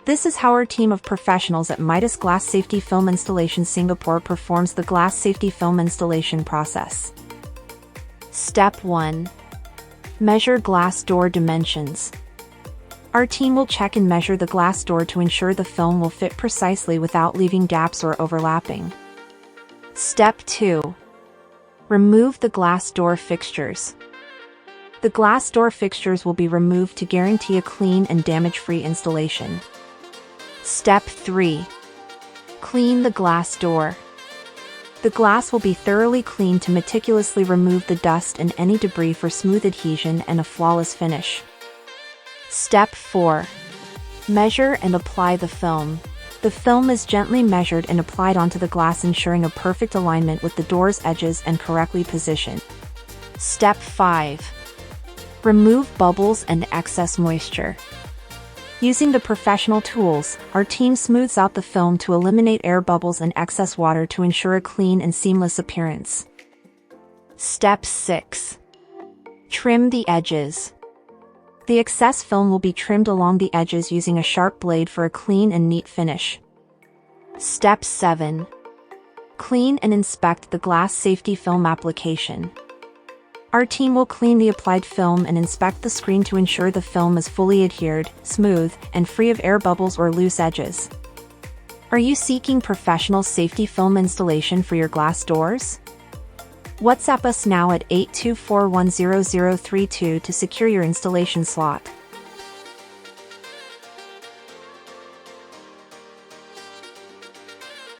This is how our team of professionals at Midas Glass Safety Film Installation Singapore performs the glass safety film installation process. Step 1. Measure glass door dimensions. Our team will check and measure the glass door to ensure the film will fit precisely without leaving gaps or overlapping. Step 2. Remove the glass door fixtures. The glass door fixtures will be removed to guarantee a clean and damage-free installation. Step 3. Clean the glass door. The glass will be thoroughly cleaned to meticulously remove the dust and any debris for smooth adhesion and a flawless finish. Step 4. Measure and apply the film. The film is gently measured and applied onto the glass, ensuring a perfect alignment with the door's edges and correctly positioned. Step 5. Remove bubbles and excess moisture. Using the professional tools, our team smooths out the film to eliminate air bubbles and excess water to ensure a clean and seamless appearance. Step 6. Trim the edges. The excess film will be trimmed along the edges using a sharp blade for a clean and neat finish. Step 7. Clean and inspect the glass safety film application. Our team will clean the applied film and inspect the screen to ensure the film is fully adhered, smooth, and free of air bubbles or loose edges. Are you seeking professional safety film installation for your glass doors? WhatsApp us now at 824100032 to secure your installation slot.